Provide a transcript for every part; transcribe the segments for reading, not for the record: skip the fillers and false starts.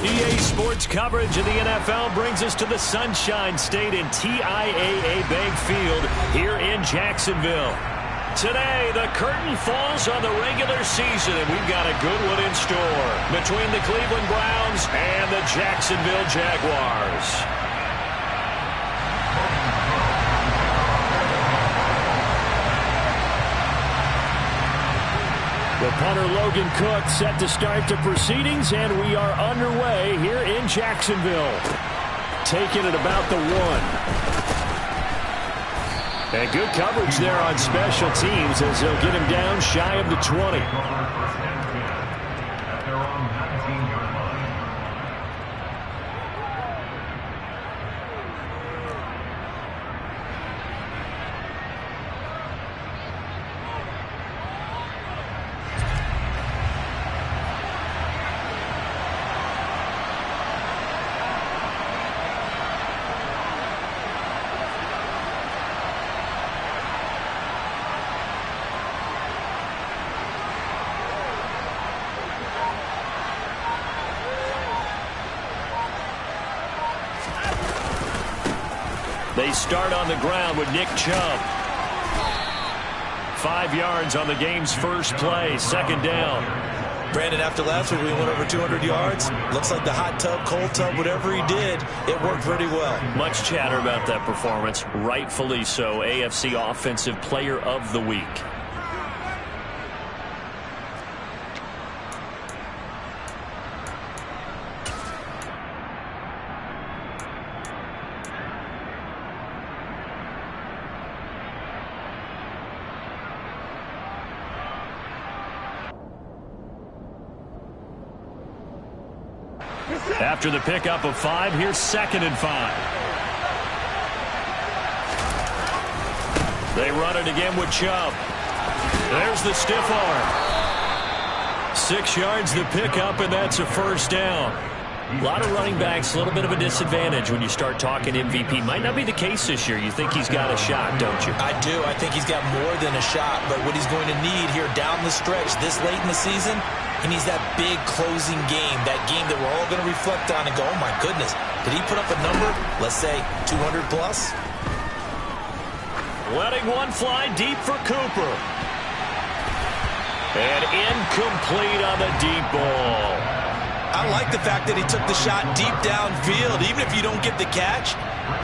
EA Sports coverage of the NFL brings us to the Sunshine State in TIAA Bank Field here in Jacksonville. Today, the curtain falls on the regular season, and we've got a good one in store between the Cleveland Browns and the Jacksonville Jaguars. The punter Logan Cook set to start the proceedings, and we are underway here in Jacksonville. Taking it about the 1. And good coverage there on special teams as they'll get him down shy of the 20. They start on the ground with Nick Chubb. 5 yards on the game's first play, second down. Brandon, after last week we went over 200 yards. Looks like the hot tub, cold tub, whatever he did, it worked pretty well. Much chatter about that performance. Rightfully so. AFC Offensive Player of the Week. After the pickup of 5, here's 2nd and 5. They run it again with Chubb. There's the stiff arm. 6 yards the pickup, and that's a first down. A lot of running backs, a little bit of a disadvantage when you start talking MVP. Might not be the case this year. You think he's got a shot, don't you? I do. I think he's got more than a shot, but what he's going to need here down the stretch this late in the season, he needs that big closing game, that game that we're all going to reflect on and go, oh my goodness, did he put up a number, let's say 200 plus? Letting one fly deep for Cooper. And incomplete on the deep ball. I like the fact that he took the shot deep downfield. Even if you don't get the catch,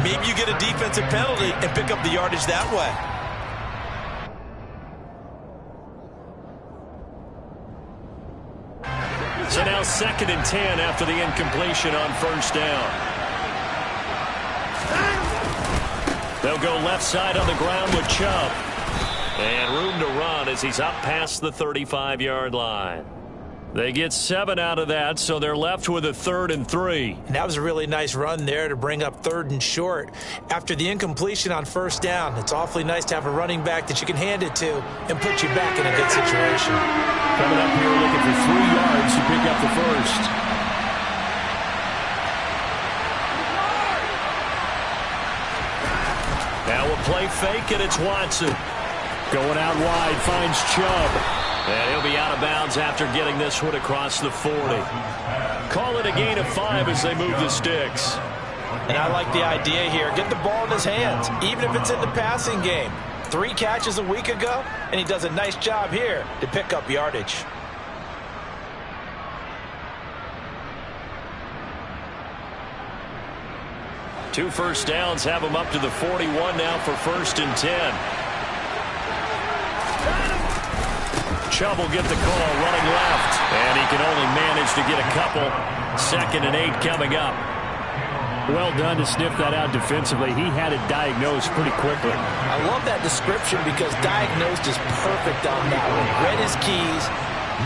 maybe you get a defensive penalty and pick up the yardage that way. So now 2nd and 10 after the incompletion on first down. They'll go left side on the ground with Chubb. And room to run as he's up past the 35-yard line. They get 7 out of that, so they're left with a 3rd and 3. And that was a really nice run there to bring up 3rd and short. After the incompletion on first down, it's awfully nice to have a running back that you can hand it to and put you back in a good situation. Coming up here looking for 3 yards to pick up the first. Now a play fake, and it's Watson. Going out wide, finds Chubb. And he'll be out of bounds after getting this one across the 40. Call it a gain of 5 as they move the sticks. And I like the idea here. Get the ball in his hands, even if it's in the passing game. 3 catches a week ago, and he does a nice job here to pick up yardage. Two first downs have him up to the 41 now for 1st and 10. Chubb will get the call running left, and he can only manage to get a couple. 2nd and 8 coming up. Well done to sniff that out defensively. He had it diagnosed pretty quickly. I love that description because diagnosed is perfect on that one. Read his keys,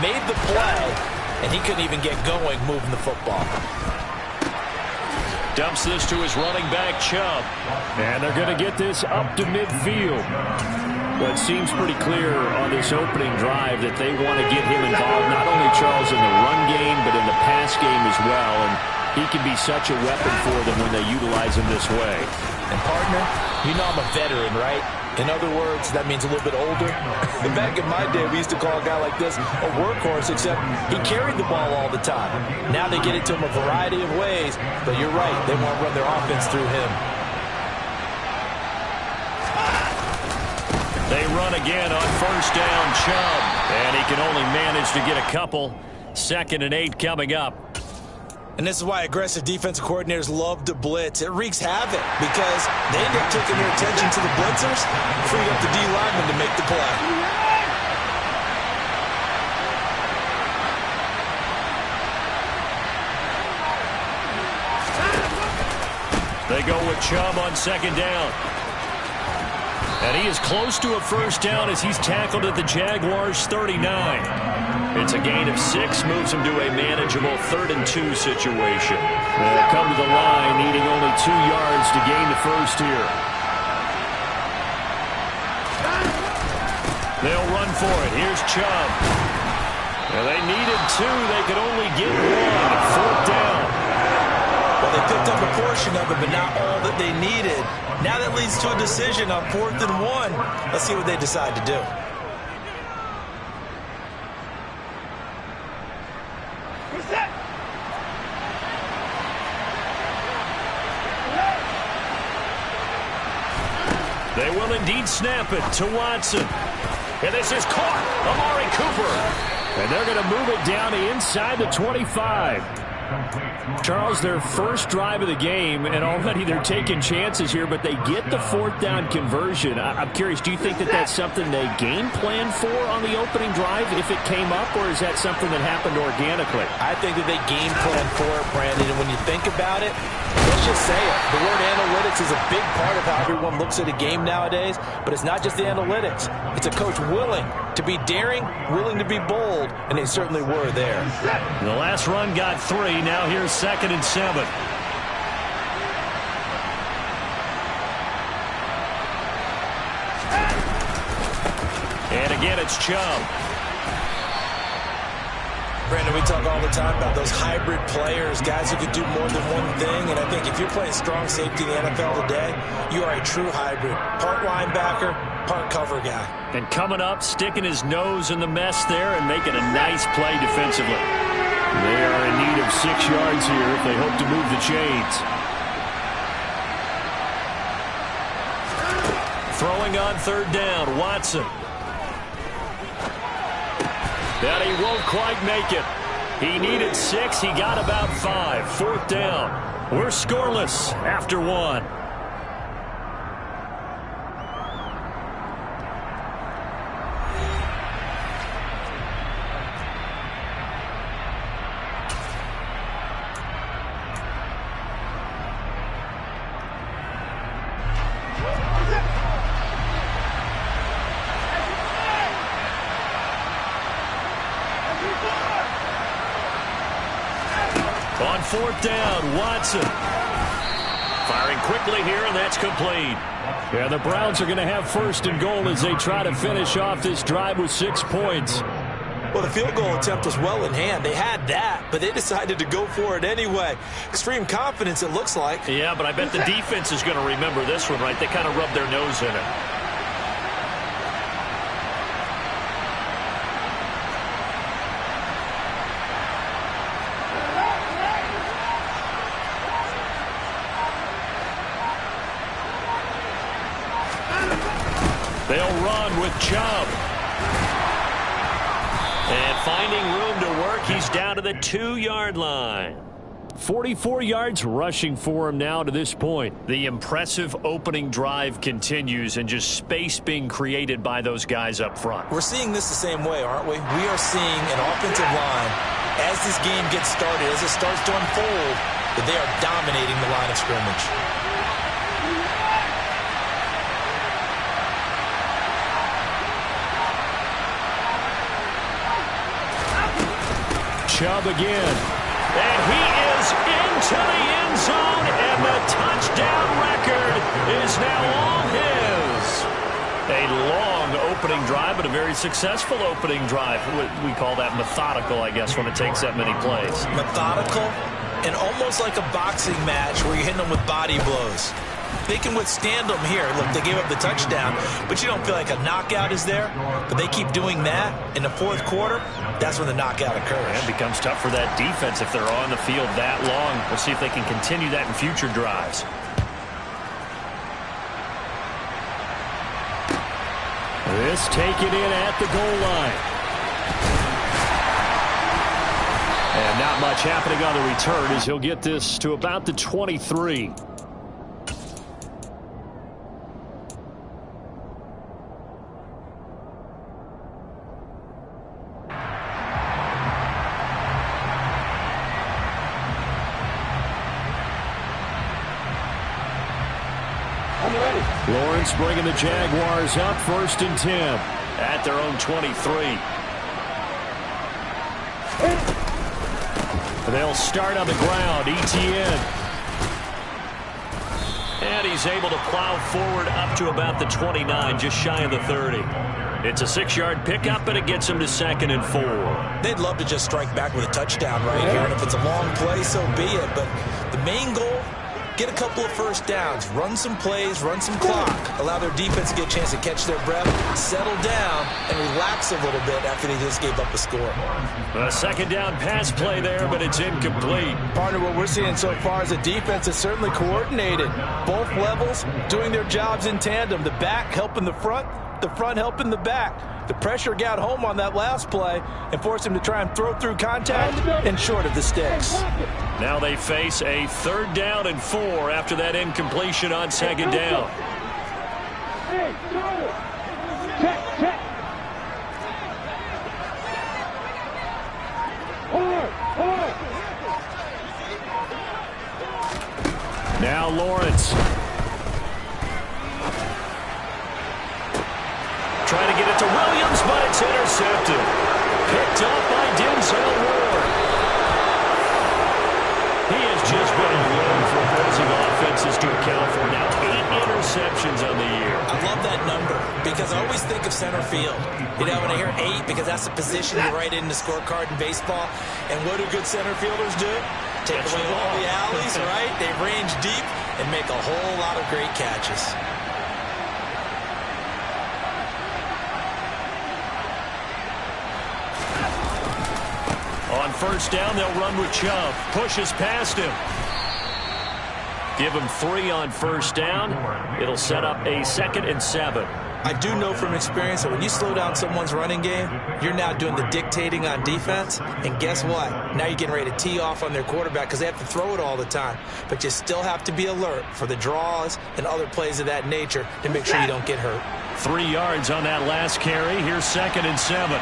made the play, and he couldn't even get going moving the football. Dumps this to his running back, Chubb. And they're going to get this up to midfield. But it seems pretty clear on this opening drive that they want to get him involved, not only, Charles, in the run game, but in the pass game as well. And he can be such a weapon for them when they utilize him this way. And, partner, you know I'm a veteran, right? In other words, that means a little bit older. Back in my day, we used to call a guy like this a workhorse, except he carried the ball all the time. Now they get it to him a variety of ways, but you're right, they want to run their offense through him. They run again on first down, Chubb, and he can only manage to get a couple. 2nd and 8 coming up. And this is why aggressive defensive coordinators love to blitz. It wreaks havoc because they end up taking their attention to the blitzers, freeing up the D lineman to make the play. They go with Chubb on 2nd down. And he is close to a first down as he's tackled at the Jaguars' 39. It's a gain of 6, moves him to a manageable 3rd and 2 situation. They'll come to the line, needing only 2 yards to gain the first here. They'll run for it. Here's Chubb. Well, they needed 2. They could only get 1. 4th down. Well, they picked up a portion of it, but not all that they needed. Now that leads to a decision on 4th and 1. Let's see what they decide to do. They will indeed snap it to Watson. And this is caught. Amari Cooper. And they're going to move it down to inside the 25. Charles, their first drive of the game, and already they're taking chances here, but they get the 4th down conversion. I'm curious, do you think that that's something they game plan for on the opening drive if it came up, or is that something that happened organically? I think that they game plan for it, Brandon, and when you think about it, let's just say it. The word analytics is a big part of how everyone looks at a game nowadays, but it's not just the analytics. It's a coach willing to be daring, willing to be bold, and they certainly were there. The last run got 3. Now here's 2nd and 7. And again, it's Chubb. Brandon, we talk all the time about those hybrid players, guys who can do more than one thing, and I think if you're playing strong safety in the NFL today, you are a true hybrid. Part linebacker, part cover guy. And coming up, sticking his nose in the mess there and making a nice play defensively. They are in need of 6 yards here if they hope to move the chains. Throwing on 3rd down, Watson. And he won't quite make it. He needed 6. He got about 5. 4th down. We're scoreless after 1. On 4th down, Watson. Firing quickly here, and that's complete. Yeah, the Browns are going to have 1st and goal as they try to finish off this drive with 6 points. Well, the field goal attempt was well in hand. They had that, but they decided to go for it anyway. Extreme confidence, it looks like. Yeah, but I bet the defense is going to remember this one, right? They kind of rubbed their nose in it. They'll run with Chubb. And finding room to work, he's down to the 2-yard line. 44 yards rushing for him now to this point. The impressive opening drive continues and just space being created by those guys up front. We're seeing this the same way, aren't we? We are seeing an offensive line, as this game gets started, as it starts to unfold, that they are dominating the line of scrimmage. Chubb again. And he is into the end zone, and the touchdown record is now all his. A long opening drive, but a very successful opening drive. We call that methodical, I guess, when it takes that many plays. Methodical and almost like a boxing match where you're hitting them with body blows. They can withstand them here. Look, they gave up the touchdown, but you don't feel like a knockout is there. But they keep doing that in the fourth quarter. That's when the knockout occurs. And it becomes tough for that defense if they're on the field that long. We'll see if they can continue that in future drives. This taken in at the goal line. And not much happening on the return as he'll get this to about the 23. Lawrence bringing the Jaguars up 1st and 10 at their own 23. They'll start on the ground. Etienne. And he's able to plow forward up to about the 29, just shy of the 30. It's a 6-yard pickup, and it gets him to 2nd and 4. They'd love to just strike back with a touchdown right here, and if it's a long play, so be it. But the main goal, get a couple of first downs, run some plays, run some clock, allow their defense to get a chance to catch their breath, settle down, and relax a little bit after they just gave up a score. A 2nd down pass play there, but it's incomplete. Partner, what we're seeing so far is the defense is certainly coordinated. Both levels doing their jobs in tandem. The back helping the front helping the back. The pressure got home on that last play and forced him to try and throw through contact and short of the sticks. Now they face a 3rd down and 4 after that incompletion on 2nd down. Now Lawrence. Trying to get it to Williams, but it's intercepted. Picked up by Denzel Ward. He has just been a load for opposing offenses to account for. Now 8 interceptions on the year. I love that number because I always think of center field. You know, when I hear 8, because that's the position you write in the scorecard in baseball. And what do good center fielders do? Take away all the alleys, right? They range deep and make a whole lot of great catches. On 1st down, they'll run with Chubb. Pushes past him. Give him 3 on 1st down. It'll set up a 2nd and 7. I do know from experience that when you slow down someone's running game, you're now doing the dictating on defense. And guess what? Now you're getting ready to tee off on their quarterback because they have to throw it all the time. But you still have to be alert for the draws and other plays of that nature to make sure you don't get hurt. 3 yards on that last carry. Here's 2nd and 7.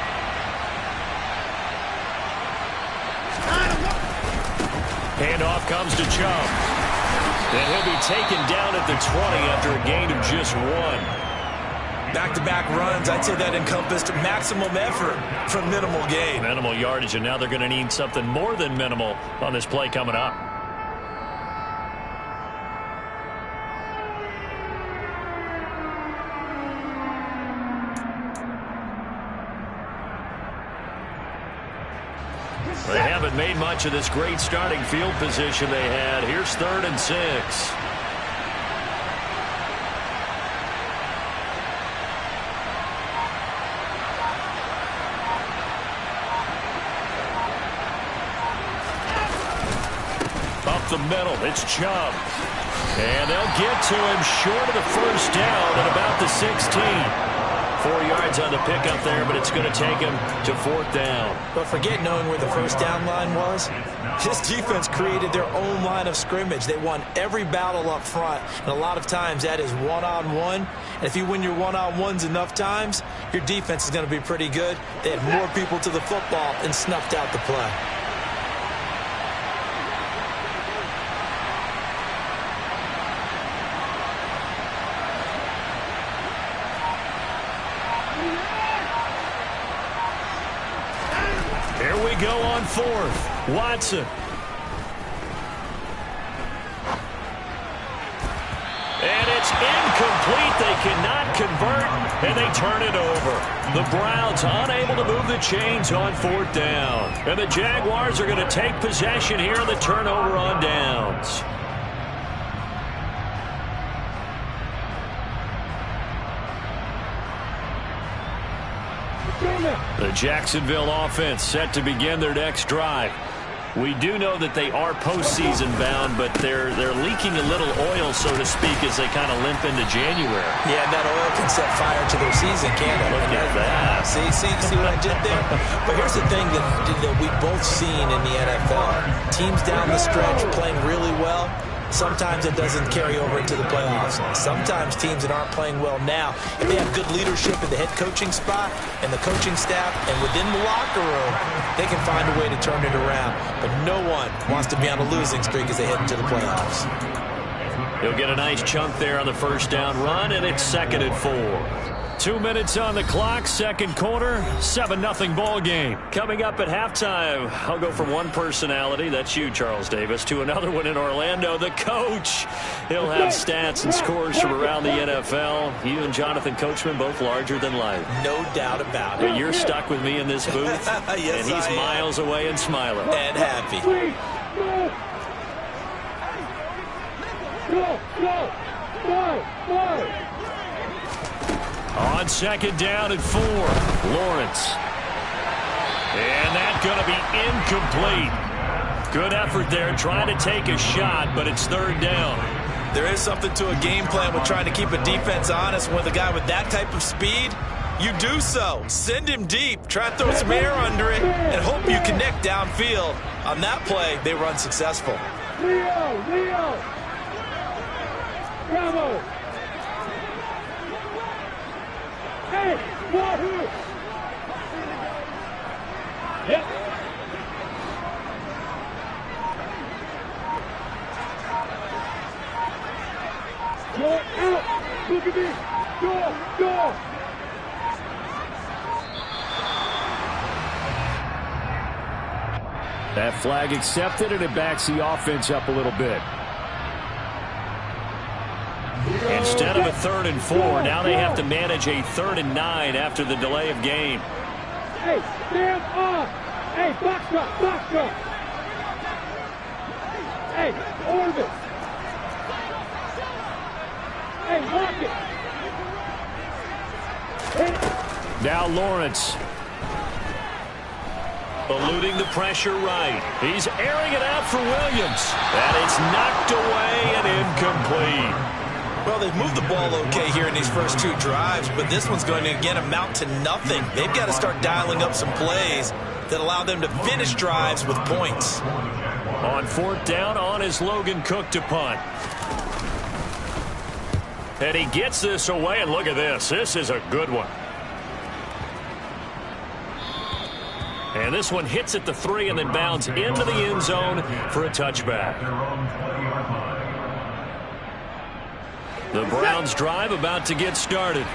Handoff comes to Chubb. And he'll be taken down at the 20 after a gain of just 1. Back-to-back runs, I'd say that encompassed maximum effort from minimal gain. Minimal yardage, and now they're going to need something more than minimal on this play coming up. They haven't made much of this great starting field position they had. Here's 3rd and 6. Up the middle, it's Chubb. And they'll get to him short of the 1st down at about the 16. 4 yards on the pickup there, but it's going to take him to 4th down. But forget knowing where the 1st down line was. This defense created their own line of scrimmage. They won every battle up front, and a lot of times that is one-on-one. And if you win your one-on-ones enough times, your defense is going to be pretty good. They had more people to the football and snuffed out the play. Here we go on 4th. Watson. And it's incomplete. They cannot convert, and they turn it over. The Browns unable to move the chains on 4th down. And the Jaguars are going to take possession here on the turnover on downs. The Jacksonville offense set to begin their next drive. We do know that they are postseason bound, but they're leaking a little oil, so to speak, as they kind of limp into January. Yeah, and that oil can set fire to their season, can't it? Look at that. See what I did there? But here's the thing that we've both seen in the NFL. Teams down the stretch playing really well. Sometimes it doesn't carry over into the playoffs. Sometimes teams that aren't playing well now, if they have good leadership at the head coaching spot and the coaching staff and within the locker room, they can find a way to turn it around. But no one wants to be on a losing streak as they head into the playoffs. He'll get a nice chunk there on the first down run, and it's 2nd and 4. 2 minutes on the clock, second quarter, 7-0 ball game. Coming up at halftime, I'll go from one personality, that's you, Charles Davis, to another one in Orlando, the coach. He'll have stats and scores from around the NFL. You and Jonathan Coachman both larger than life. No doubt about it. But you're stuck with me in this booth, yes, and he's miles away and smiling. And happy. Go. On 2nd down and 4, Lawrence. And that's going to be incomplete. Good effort there trying to take a shot, but it's 3rd down. There is something to a game plan with trying to keep a defense honest. With a guy with that type of speed, you do so. Send him deep. Try and throw some air under it and hope you connect downfield. On that play, they were unsuccessful. Leo. Bravo. Hey, Wahoo! Yep. Go out! Look at me! Go! That flag accepted, and it backs the offense up a little bit. Instead of a 3rd and 4, now they have to manage a 3rd and 9 after the delay of game. Hey, stand up! Hey, box up! Hey, orbit! Hey, lock it! Now Lawrence. Eluding the pressure right. He's airing it out for Williams. And it's knocked away and incomplete. Well, they've moved the ball okay here in these first 2 drives, but this one's going to, again, amount to nothing. They've got to start dialing up some plays that allow them to finish drives with points. On 4th down, on is Logan Cook to punt. And he gets this away, and look at this. This is a good one. And this one hits at the 3 and then bounds into the end zone for a touchback. The Browns drive about to get started.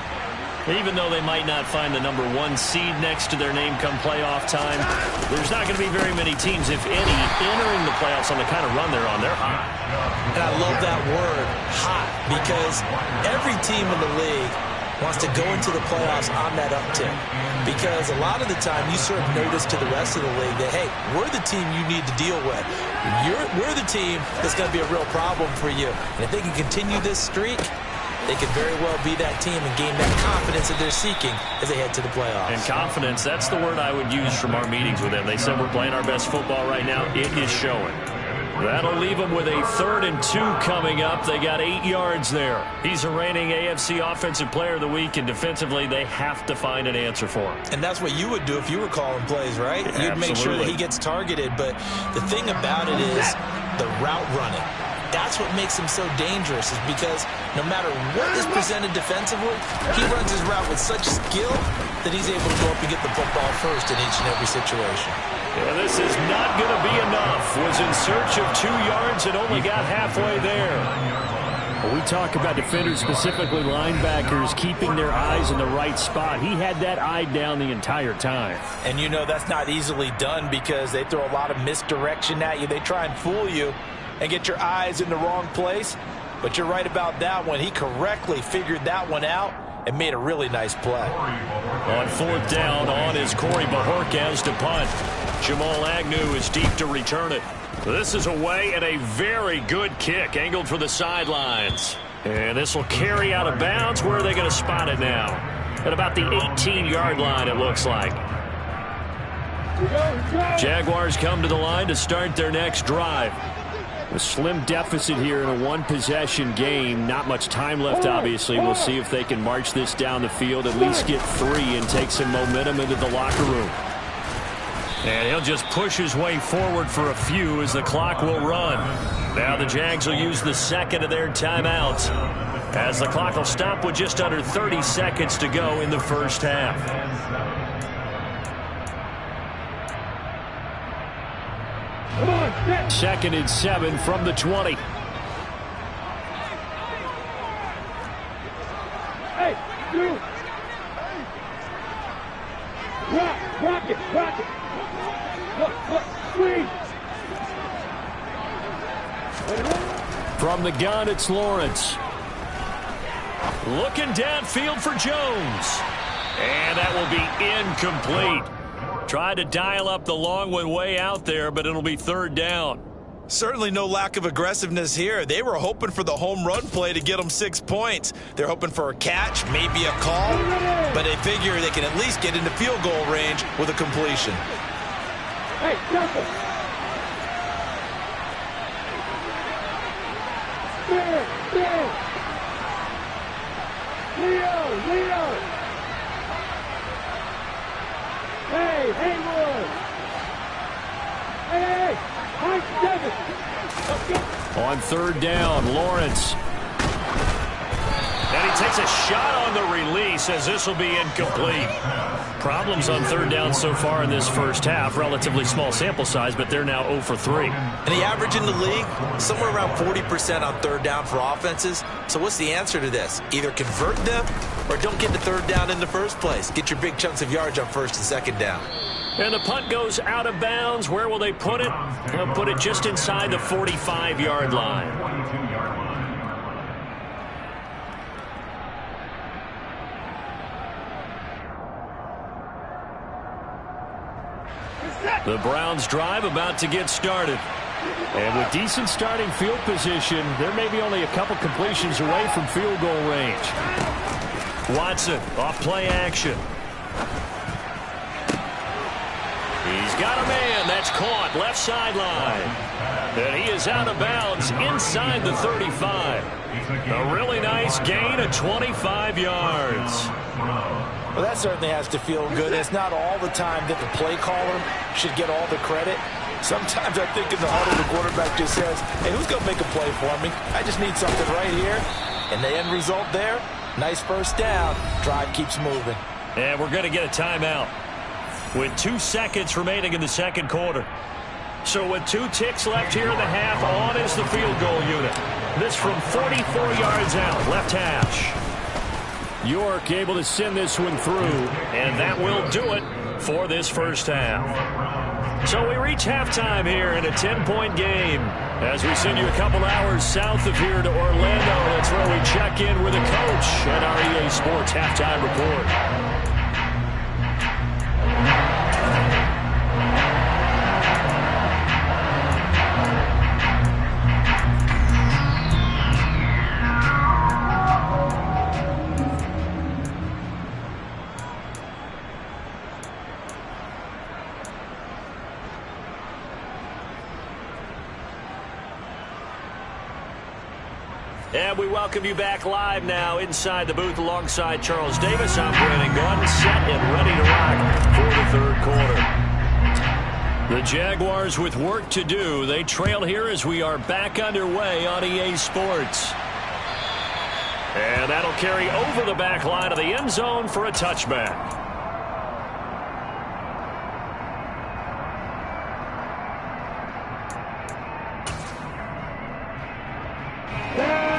Even though they might not find the number 1 seed next to their name come playoff time, there's not going to be very many teams, if any, entering the playoffs on the kind of run they're on. They're hot. And I love that word, hot, because every team in the league wants to go into the playoffs on that uptick. Because a lot of the time you serve notice to the rest of the league that, hey, we're the team you need to deal with. We're the team that's going to be a real problem for you. And if they can continue this streak, they could very well be that team and gain that confidence that they're seeking as they head to the playoffs. And confidence, that's the word I would use from our meetings with them. They said we're playing our best football right now. It is showing. That'll leave them with a 3rd and 2 coming up. They got 8 yards there. He's a reigning AFC Offensive Player of the Week, and defensively they have to find an answer for him. And that's what you would do if you were calling plays, right? Yeah, you'd make sure that he gets targeted. But the thing about it is the route running. That's what makes him so dangerous, is because no matter what is presented defensively, he runs his route with such skill that he's able to go up and get the football first in each and every situation. Yeah, this is not going to be enough. Was in search of 2 yards and only got halfway there. Well, we talk about defenders, specifically linebackers, keeping their eyes in the right spot. He had that eye down the entire time. And you know that's not easily done because they throw a lot of misdirection at you. They try and fool you and get your eyes in the wrong place. But you're right about that one. He correctly figured that one out and made a really nice play. On 4th down, on is Corey Bojorquez to punt. Jamal Agnew is deep to return it. This is away and a very good kick angled for the sidelines. And this will carry out of bounds. Where are they going to spot it now? At about the 18-yard line, it looks like. Jaguars come to the line to start their next drive. A slim deficit here in a one-possession game. Not much time left, obviously. We'll see if they can march this down the field, at least get 3 and take some momentum into the locker room. And he'll just push his way forward for a few as the clock will run. Now the Jags will use the second of their timeouts, as the clock will stop with just under 30 seconds to go in the first half. Second and 7 from the 20. Hey, you. Rock it. Look, squeeze. From the gun, it's Lawrence. Looking downfield for Jones. And that will be incomplete. Tried to dial up the long one way out there, but it'll be third down. Certainly no lack of aggressiveness here. They were hoping for the home run play to get them 6 points. They're hoping for a catch, maybe a call, but they figure they can at least get into field goal range with a completion. Hey, Temple. There. Leo. Hey, Haywood. Hey. On third down, Lawrence. And he takes a shot on the release as this will be incomplete. Problems on third down so far in this first half. Relatively small sample size, but they're now 0 for 3. And the average in the league, somewhere around 40% on third down for offenses. So what's the answer to this? Either convert them or don't get the third down in the first place. Get your big chunks of yards on first and second down. And the punt goes out of bounds. Where will they put it? They'll put it just inside the 45-yard line. The Browns drive about to get started. And with decent starting field position, there may be only a couple completions away from field goal range. Watson off play action. He's got a man. That's caught left sideline. And he is out of bounds inside the 35. A really nice gain of 25 yards. Well, that certainly has to feel good. It's not all the time that the play caller should get all the credit. Sometimes I think in the huddle, the quarterback just says, hey, who's going to make a play for me? I just need something right here. And the end result there, nice first down. Drive keeps moving. And we're going to get a timeout with 2 seconds remaining in the second quarter. So with 2 ticks left here in the half, on is the field goal unit. This from 44 yards out, left hash. York able to send this one through, and that will do it for this first half. So we reach halftime here in a 10-point game as we send you a couple hours south of here to Orlando. That's where we check in with the coach at our EA Sports Halftime Report. And we welcome you back live now inside the booth alongside Charles Davis. I'm Brandon Gaudin, set and ready to rock for the third quarter. The Jaguars with work to do. They trail here as we are back underway on EA Sports. And that'll carry over the back line of the end zone for a touchback.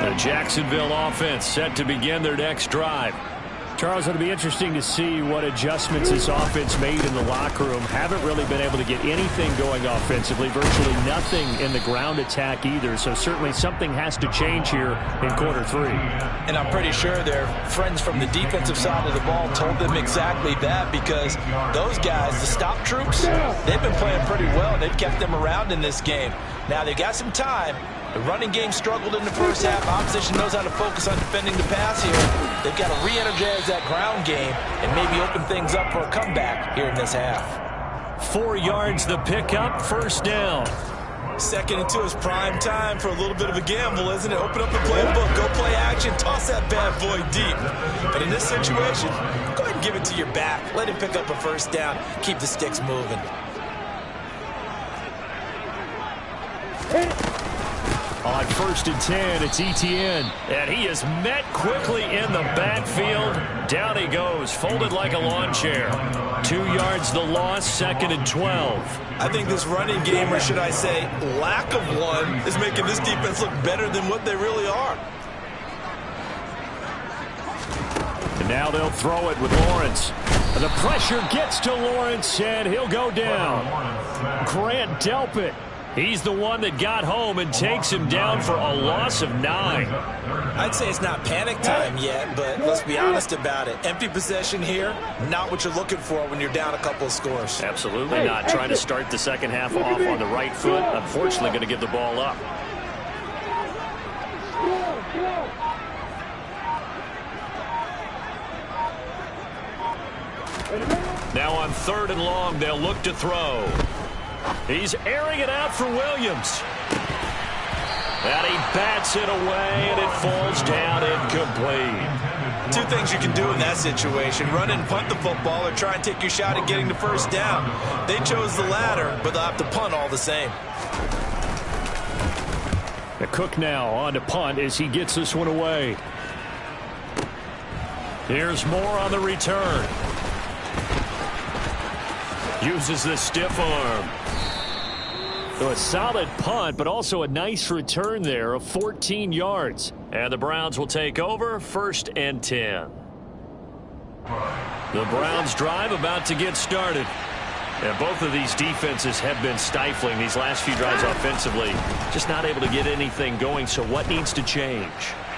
The Jacksonville offense set to begin their next drive. Charles, it'll be interesting to see what adjustments this offense made in the locker room. Haven't really been able to get anything going offensively. Virtually nothing in the ground attack either. So certainly something has to change here in quarter 3. And I'm pretty sure their friends from the defensive side of the ball told them exactly that, because those guys, the stop troops, they've been playing pretty well. They've kept them around in this game. Now, they've got some time, The running game struggled in the first half. Opposition knows how to focus on defending the pass here. They've got to re-energize that ground game and maybe open things up for a comeback here in this half. 4 yards the pickup, first down. 2nd and 2 is prime time for a little bit of a gamble, isn't it? Open up the playbook, go play action, toss that bad boy deep. But in this situation, go ahead and give it to your back. Let him pick up a first down. Keep the sticks moving. On 1st and 10, it's Etienne. And he is met quickly in the backfield. Down he goes, folded like a lawn chair. 2 yards the loss, 2nd and 12. I think this running game, or should I say lack of one, is making this defense look better than what they really are. And now they'll throw it with Lawrence. The pressure gets to Lawrence, and he'll go down. Grant Delpit. He's the one that got home and takes him down for a loss of 9. I'd say it's not panic time yet, but let's be honest about it. Empty possession here, not what you're looking for when you're down a couple of scores. Absolutely not. Trying to start the second half off on the right foot. Unfortunately, going to give the ball up. Now on 3rd and long, they'll look to throw. He's airing it out for Williams. And he bats it away, and it falls down incomplete. 2 things you can do in that situation: run and punt the football, or try and take your shot at getting the first down. They chose the latter, but they'll have to punt all the same. The Cook now on to punt as he gets this one away. Here's Moore on the return. Uses the stiff arm. So a solid punt, but also a nice return there of 14 yards. And the Browns will take over, 1st and 10. The Browns drive about to get started. And both of these defenses have been stifling these last few drives offensively. Just not able to get anything going, so what needs to change?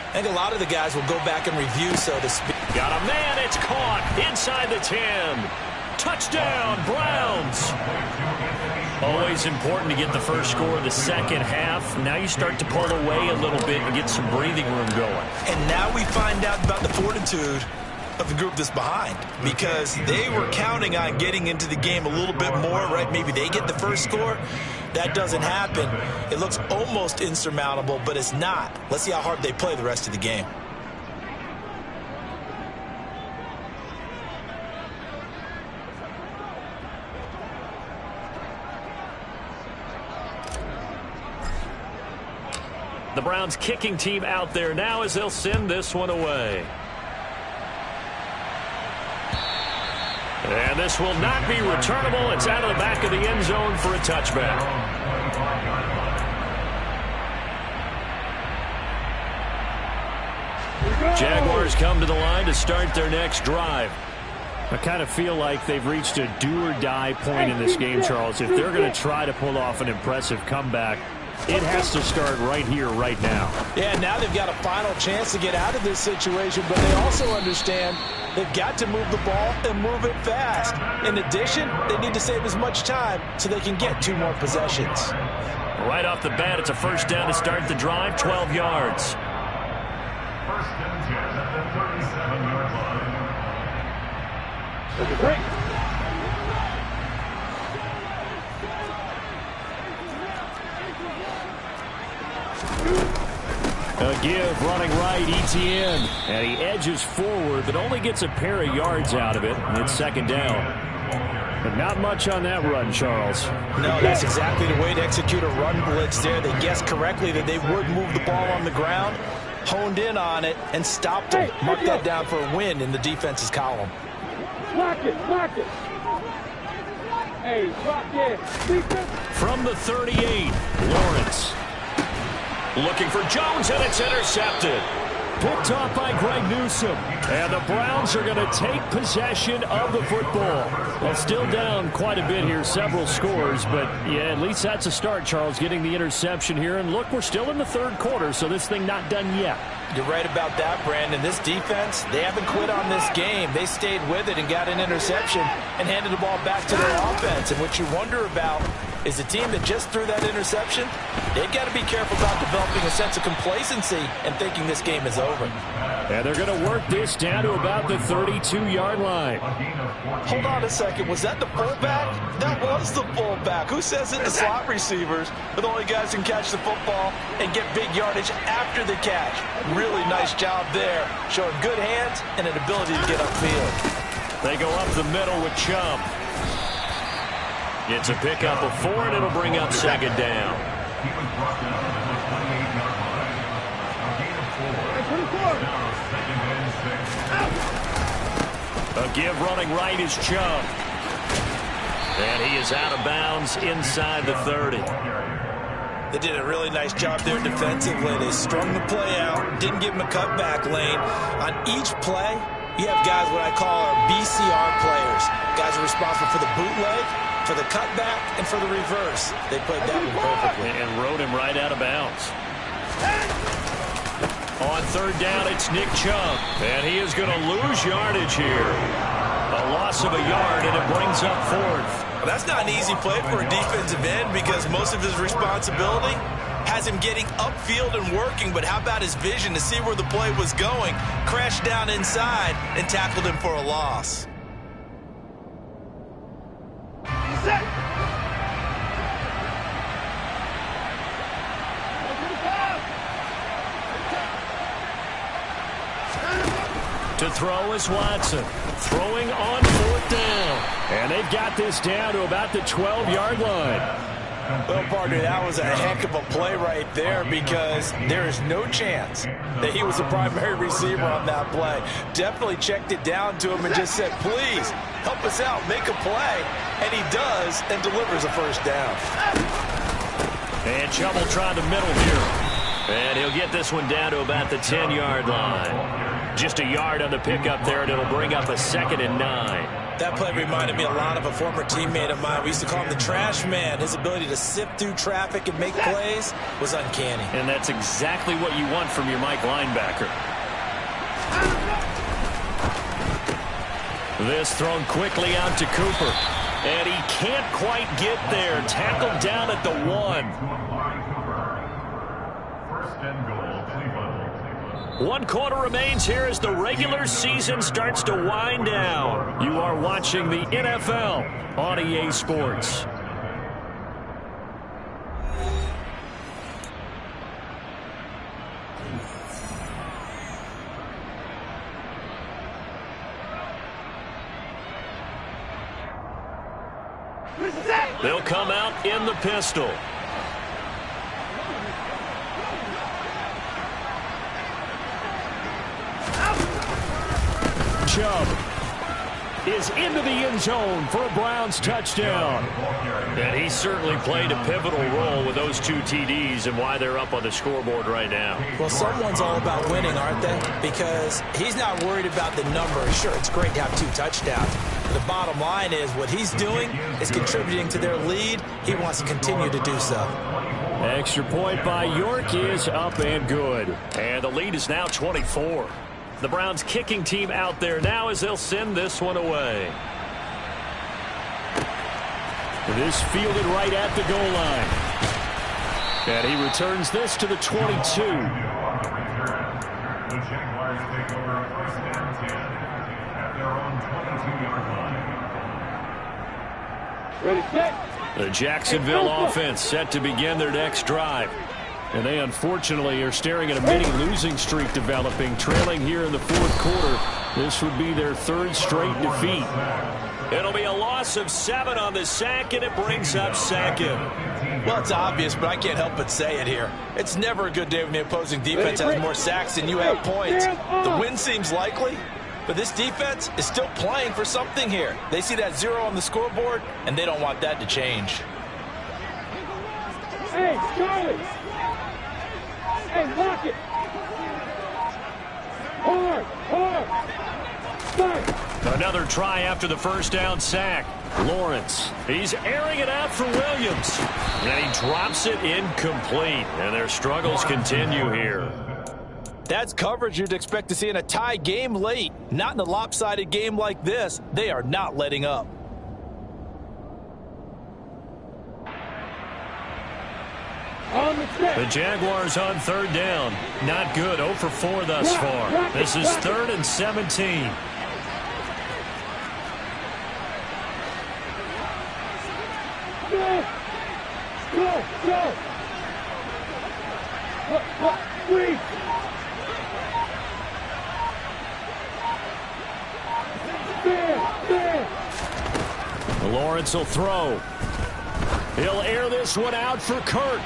I think a lot of the guys will go back and review, so to speak. Got a man, it's caught inside the 10. Touchdown, Browns. Always important to get the first score of the second half. Now you start to pull away a little bit and get some breathing room going. And now we find out about the fortitude of the group that's behind, because they were counting on getting into the game a little bit more, right? Maybe they get the first score. That doesn't happen. It looks almost insurmountable, but it's not. Let's see how hard they play the rest of the game. The Browns kicking team out there now as they'll send this one away. And this will not be returnable. It's out of the back of the end zone for a touchback. Jaguars come to the line to start their next drive. I kind of feel like they've reached a do-or-die point in this game, Charles. If they're going to try to pull off an impressive comeback, it has to start right here, right now. Yeah, now they've got a final chance to get out of this situation, but they also understand they've got to move the ball and move it fast. In addition, they need to save as much time so they can get 2 more possessions. Right off the bat, it's a first down to start the drive, 12 yards. First and 10 at the 37-yard line. Take a break. A give running right, Etienne. And he edges forward, but only gets a pair of yards out of it. And it's 2nd down. But not much on that run, Charles. No, that's exactly the way to execute a run blitz there. They guessed correctly that they would move the ball on the ground, honed in on it, and stopped them. Mark that down for a win in the defense's column. Block it, block it. Hey, block it. From the 38, Lawrence. Looking for Jones, and it's intercepted. Picked off by Greg Newsome. And the Browns are going to take possession of the football. Well, still down quite a bit here, several scores. But, yeah, at least that's a start, Charles, getting the interception here. And, look, we're still in the 3rd quarter, so this thing not done yet. You're right about that, Brandon. This defense, they haven't quit on this game. They stayed with it and got an interception and handed the ball back to their offense. And what you wonder about is the team that just threw that interception. They've got to be careful about developing a sense of complacency and thinking this game is over. And they're going to work this down to about the 32-yard line. Hold on a second. Was that the fullback? That was the fullback. Who says it? The slot receivers are the only guys who can catch the football and get big yardage after the catch. Really nice job there, showing good hands and an ability to get upfield. They go up the middle with Chubb. It's a pickup of 4, and it'll bring up second down. A give running right is Chubb. And he is out of bounds inside the 30. They did a really nice job there defensively. They strung the play out, didn't give him a cutback lane. On each play, you have guys what I call our BCR players. Guys are responsible for the bootleg, for the cutback, and for the reverse. They played that one perfectly. And rode him right out of bounds. On third down, it's Nick Chubb. And he is going to lose yardage here. A loss of a yard, and it brings up fourth. Well, that's not an easy play for a defensive end because most of his responsibility has him getting upfield and working, but how about his vision to see where the play was going, crashed down inside, and tackled him for a loss. Set. To throw is Watson. Throwing on fourth down. And they've got this down to about the 12-yard line. Well, partner, that was a heck of a play right there because there is no chance that he was the primary receiver on that play. Definitely checked it down to him and just said, please, help us out, make a play. And he does and delivers a first down. And Chubb will try the middle here. And he'll get this one down to about the 10-yard line. Just a yard on the pickup there, and it'll bring up a 2nd and 9. That play reminded me a lot of a former teammate of mine. We used to call him the trash man. His ability to sift through traffic and make plays was uncanny. And that's exactly what you want from your Mike linebacker. This thrown quickly out to Cooper. And he can't quite get there. Tackled down at the 1. 1 quarter remains here as the regular season starts to wind down. You are watching the NFL on EA Sports. They'll come out in the pistol. Chubb is into the end zone for a Browns touchdown. And he certainly played a pivotal role with those 2 TDs and why they're up on the scoreboard right now. Well, someone's all about winning, aren't they? Because he's not worried about the number. Sure, it's great to have 2 touchdowns. But the bottom line is what he's doing is contributing to their lead. He wants to continue to do so. Extra point by York is up and good. And the lead is now 24. The Browns kicking team out there now as they'll send this one away. This fielded right at the goal line. And he returns this to the 22. The Jaguars take over first and 10 at their own 22-yard line. Ready, set. The Jacksonville offense set to begin their next drive. And they unfortunately are staring at a mini losing streak developing, trailing here in the 4th quarter. This would be their 3rd straight defeat. It'll be a loss of 7 on the sack, and it brings up 2nd. Well, it's obvious, but I can't help but say it here. It's never a good day when the opposing defense has more sacks than you have points. The win seems likely, but this defense is still playing for something here. They see that 0 on the scoreboard, and they don't want that to change. Hey, Charlie. Hey, lock it. Hard. Back. Another try after the first down sack. Lawrence, he's airing it out for Williams. And he drops it incomplete. And their struggles continue here. That's coverage you'd expect to see in a tie game late. Not in a lopsided game like this. They are not letting up. On the stick. The Jaguars on third down. Not good. 0 for 4 thus far. This is 3rd and 17. Go. Go. Go. Three. Lawrence will throw. He'll air this one out for Kirk.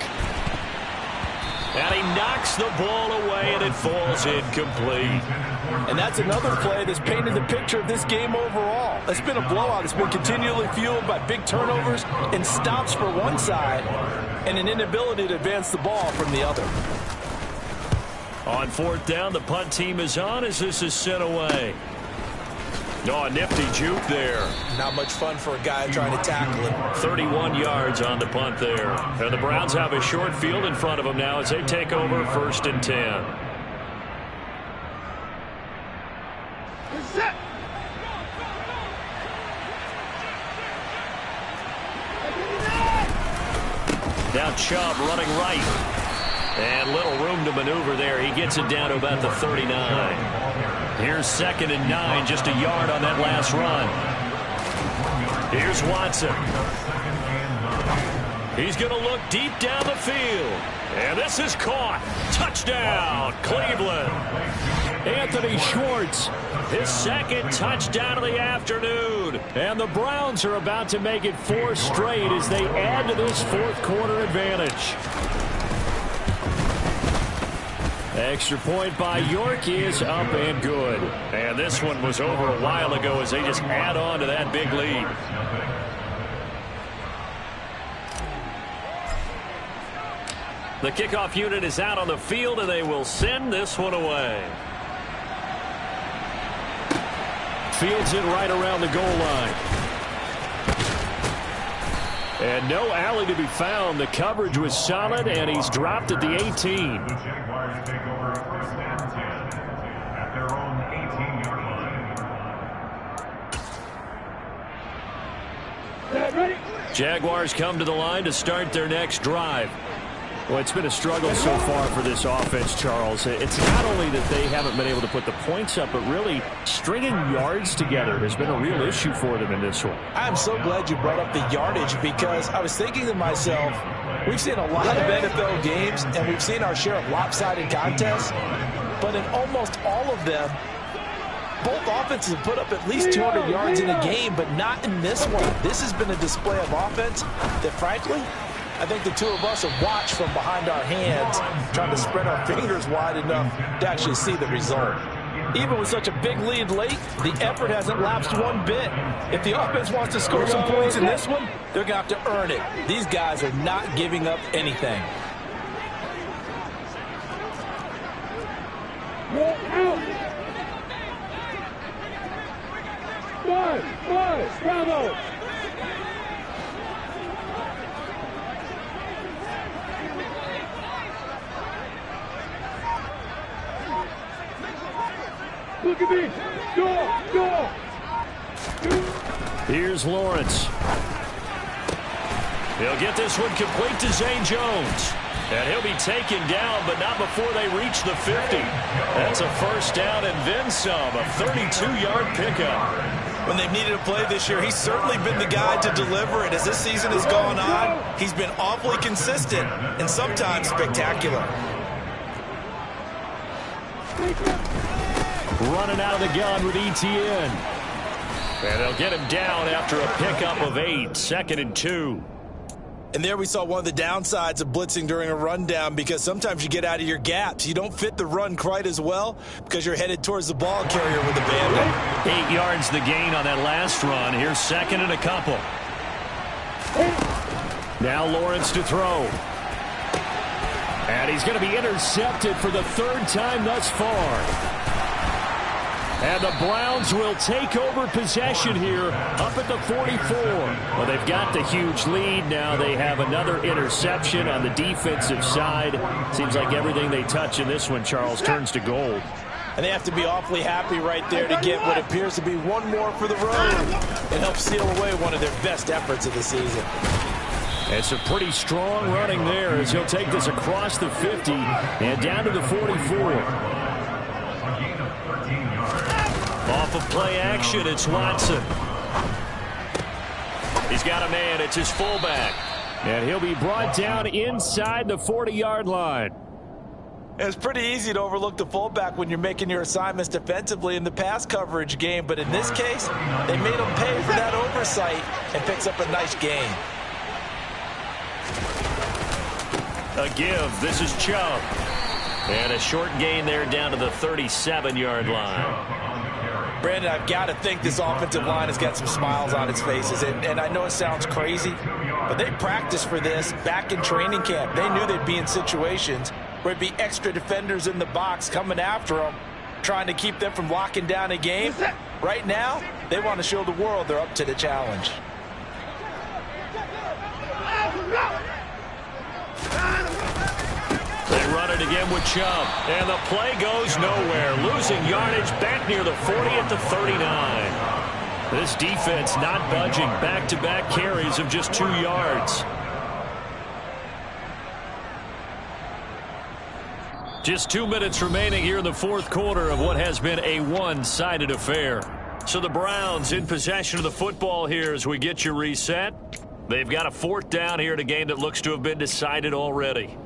And he knocks the ball away, and it falls incomplete. And that's another play that's painted the picture of this game overall. It's been a blowout. It's been continually fueled by big turnovers and stops for one side and an inability to advance the ball from the other. On 4th down, the punt team is on as this is sent away. Oh, a nifty juke there. Not much fun for a guy trying to tackle him. 31 yards on the punt there. And the Browns have a short field in front of them now as they take over 1st and 10. Set. Now Chubb running right. And little room to maneuver there. He gets it down to about the 39. Here's 2nd and 9, just a yard on that last run. Here's Watson. He's going to look deep down the field. And this is caught. Touchdown, Cleveland. Anthony Schwartz, his 2nd touchdown of the afternoon. And the Browns are about to make it 4 straight as they add to this 4th quarter advantage. Extra point by York is up and good. And this one was over a while ago as they just add on to that big lead. The kickoff unit is out on the field, and they will send this one away. Fields it right around the goal line. And no alley to be found. The coverage was solid, and he's dropped at the 18. The Jaguars take over 1st and 10 at their own 18-yard line. Ready? Jaguars come to the line to start their next drive. Well, it's been a struggle so far for this offense, Charles. It's not only that they haven't been able to put the points up, but really stringing yards together has been a real issue for them in this one. I'm so glad you brought up the yardage because I was thinking to myself, we've seen a lot of NFL games and we've seen our share of lopsided contests, but in almost all of them, both offenses have put up at least 200 yards in a game, but not in this one. This has been a display of offense that, frankly, I think the two of us have watched from behind our hands, trying to spread our fingers wide enough to actually see the result. Even with such a big lead late, the effort hasn't lapsed one bit. If the offense wants to score some points in this one, they're going to have to earn it. These guys are not giving up anything. Out. 5. Bravo. Look at me. Go. Here's Lawrence. He'll get this one complete to Zane Jones. And he'll be taken down, but not before they reach the 50. That's a 1st down and then some, a 32-yard pickup. When they've needed a play this year, he's certainly been the guy to deliver it. As this season has gone on, he's been awfully consistent and sometimes spectacular. Running out of the gun with Etienne. And they'll get him down after a pickup of 8, 2nd and 2. And there we saw one of the downsides of blitzing during a rundown because sometimes you get out of your gaps. You don't fit the run quite as well because you're headed towards the ball carrier with a bandit. 8 yards the gain on that last run. Here's 2nd and a couple. Now Lawrence to throw. And he's going to be intercepted for the 3rd time thus far. And the Browns will take over possession here up at the 44. Well, they've got the huge lead. Now they have another interception on the defensive side. Seems like everything they touch in this one, Charles, turns to gold. And they have to be awfully happy right there to get what appears to be one more for the road and help seal away one of their best efforts of the season. It's a pretty strong running there as he'll take this across the 50 and down to the 44. Off of play action, it's Watson. He's got a man. It's his fullback. And he'll be brought down inside the 40-yard line. It's pretty easy to overlook the fullback when you're making your assignments defensively in the pass coverage game. But in this case, they made him pay for that oversight and picks up a nice gain. A give. This is Chubb. And a short gain there down to the 37-yard line. Brandon, I've got to think this offensive line has got some smiles on its faces. And I know it sounds crazy, but they practiced for this back in training camp. They knew they'd be in situations where it'd be extra defenders in the box coming after them, trying to keep them from locking down a game. Right now, they want to show the world they're up to the challenge. They run it again with Chubb. And the play goes nowhere. Losing yardage back near the 40 at the 39. This defense not budging. Back-to-back carries of just 2 yards. Just 2 minutes remaining here in the fourth quarter of what has been a one-sided affair. So the Browns in possession of the football here as we get you reset. They've got a fourth down here in a game that looks to have been decided already.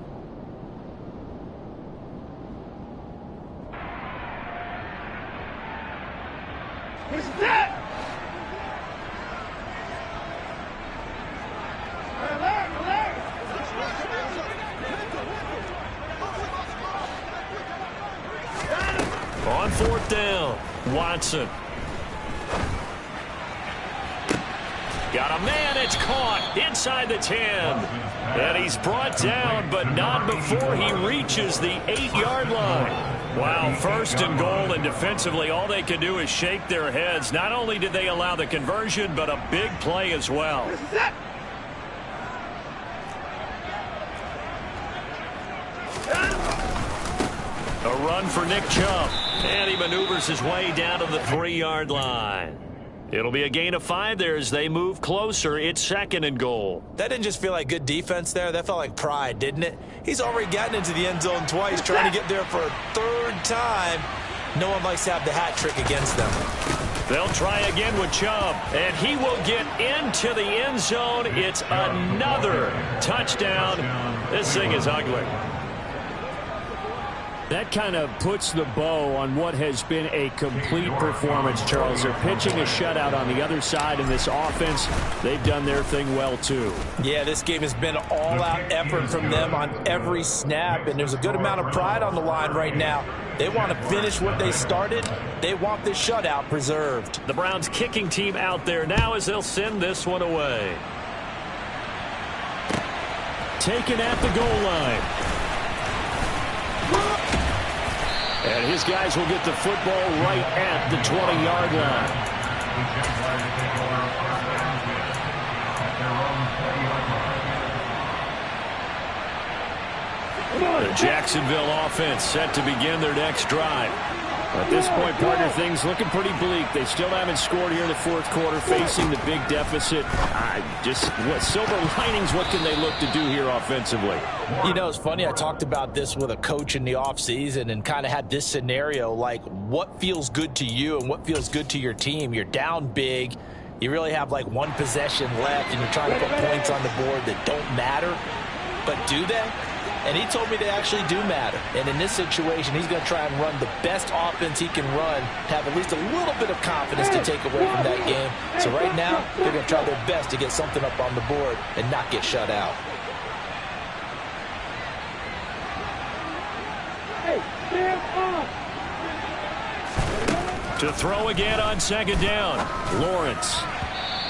On fourth down, Watson. Got a man, it's caught inside the 10. And he's brought down, but not before he reaches the 8-yard line. Wow, first and goal, and defensively all they can do is shake their heads. Not only did they allow the conversion, but a big play as well. A run for Nick Chubb. And he maneuvers his way down to the 3-yard line. It'll be a gain of 5 there as they move closer. It's second and goal. That didn't just feel like good defense there. That felt like pride, didn't it? He's already gotten into the end zone twice, trying to get there for a third time. No one likes to have the hat trick against them. They'll try again with Chubb, and he will get into the end zone. It's another touchdown. This thing is ugly. That kind of puts the bow on what has been a complete performance, Charles. They're pitching a shutout on the other side in this offense. They've done their thing well, too. Yeah, this game has been all-out effort from them on every snap, and there's a good amount of pride on the line right now. They want to finish what they started. They want this shutout preserved. The Browns kicking team out there now as they'll send this one away. Taken at the goal line. And his guys will get the football right at the 20-yard line. The Jacksonville offense set to begin their next drive. At this point, partner, things looking pretty bleak. They still haven't scored here in the fourth quarter, facing the big deficit. Silver linings, what can they look to do here offensively? You know, it's funny. I talked about this with a coach in the offseason and kind of had this scenario, like what feels good to you and what feels good to your team. You're down big. You really have like one possession left, and you're trying to put points on the board that don't matter. But do they? And he told me they actually do matter. And in this situation, he's going to try and run the best offense he can run to have at least a little bit of confidence to take away from that game. So right now, they're going to try their best to get something up on the board and not get shut out. To throw again on second down, Lawrence.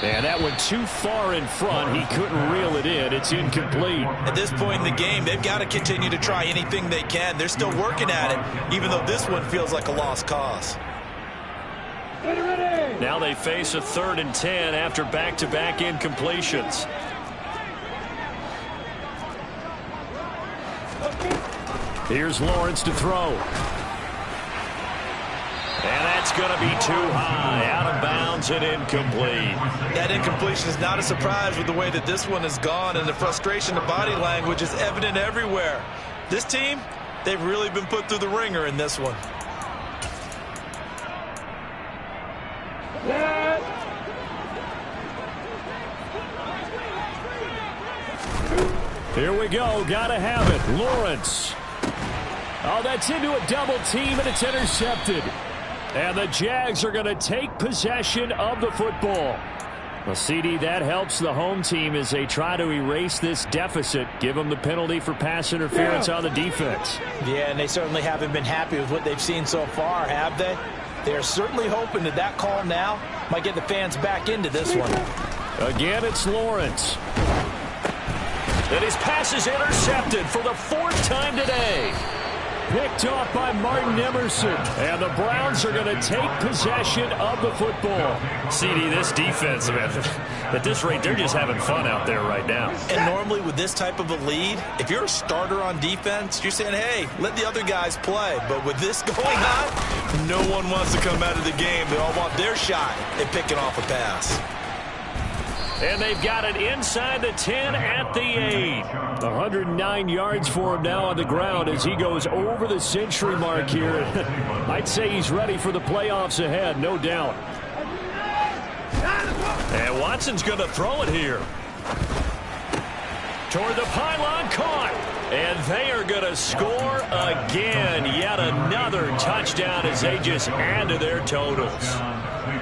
And that went too far in front. He couldn't reel it in. It's incomplete. At this point in the game, they've got to continue to try anything they can. They're still working at it, even though this one feels like a lost cause. Now they face a 3rd and 10 after back-to-back incompletions. Here's Lawrence to throw. And that's is going to be too high, out of bounds and incomplete. That incompletion is not a surprise with the way that this one has gone, and the frustration of body language is evident everywhere. This team, they've really been put through the ringer in this one. Here we go. Got to have it. Lawrence. Oh, that's into a double team, and it's intercepted. And the Jags are going to take possession of the football. Well, CD, that helps the home team as they try to erase this deficit. Give them the penalty for pass interference on the defense. Yeah, and they certainly haven't been happy with what they've seen so far, have they? They're certainly hoping that that call now might get the fans back into this one. Again, it's Lawrence. And his pass is intercepted for the fourth time today. Picked off by Martin Emerson. And the Browns are going to take possession of the football. CD, this defense, man, at this rate, they're just having fun out there right now. And normally with this type of a lead, if you're a starter on defense, you're saying, hey, let the other guys play. But with this going on, no one wants to come out of the game. They all want their shot at picking off a pass. And they've got it inside the 10 at the 8. 109 yards for him now on the ground as he goes over the century mark here. I'd say he's ready for the playoffs ahead, no doubt. And Watson's going to throw it here. Toward the pylon, caught. And they are going to score again. Yet another touchdown as they just add to their totals.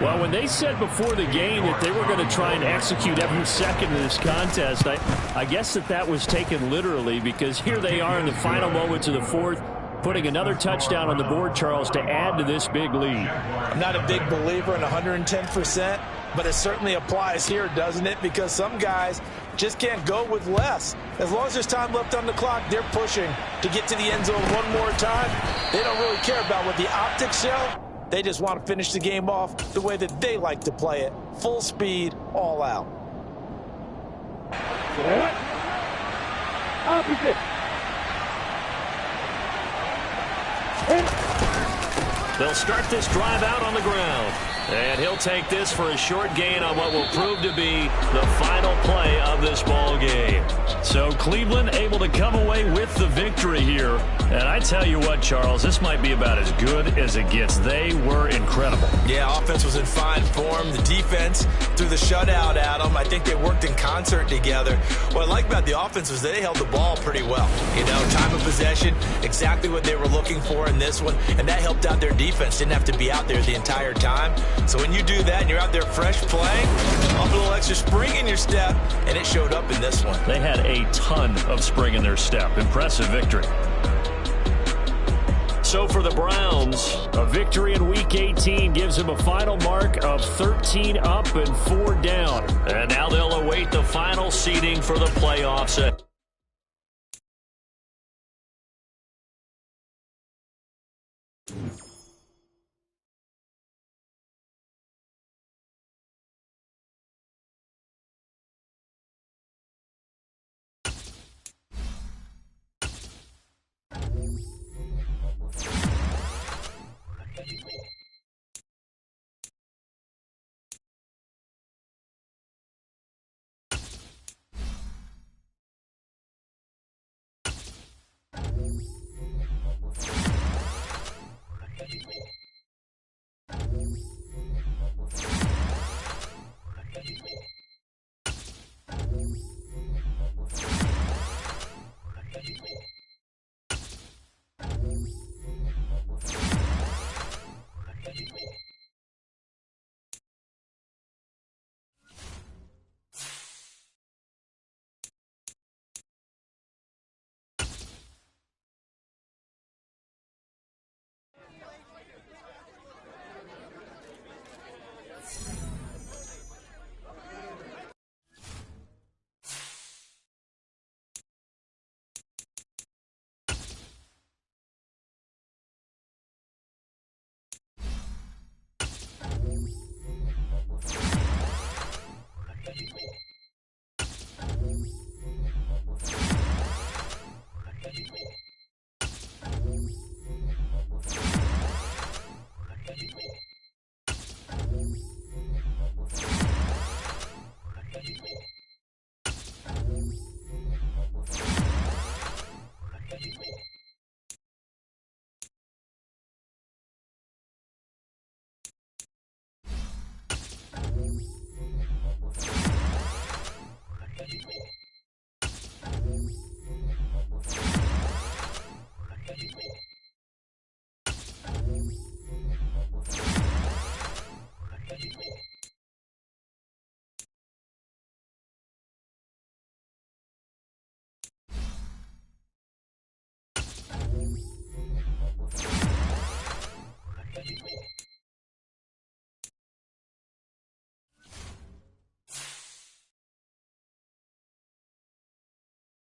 Well, when they said before the game that they were going to try and execute every second of this contest, I guess that was taken literally, because here they are in the final moments of the fourth, putting another touchdown on the board, Charles, to add to this big lead. I'm not a big believer in 110%, but it certainly applies here, doesn't it? Because some guys just can't go with less. As long as there's time left on the clock, they're pushing to get to the end zone one more time. They don't really care about what the optics show. They just want to finish the game off the way that they like to play it. Full speed, all out. Opposite. They'll start this drive out on the ground. And he'll take this for a short gain on what will prove to be the final play of this ball game. So Cleveland able to come away with the victory here. And I tell you what, Charles, this might be about as good as it gets. They were incredible. Yeah, offense was in fine form. The defense threw the shutout at them. I think they worked in concert together. What I like about the offense was they held the ball pretty well. You know, time of possession, exactly what they were looking for in this one. And that helped out their defense. Didn't have to be out there the entire time. So when you do that and you're out there fresh playing, a little extra spring in your step, and it showed up in this one. They had a ton of spring in their step. Impressive victory. So for the Browns, a victory in Week 18 gives them a final mark of 13 up and 4 down. And now they'll await the final seeding for the playoffs.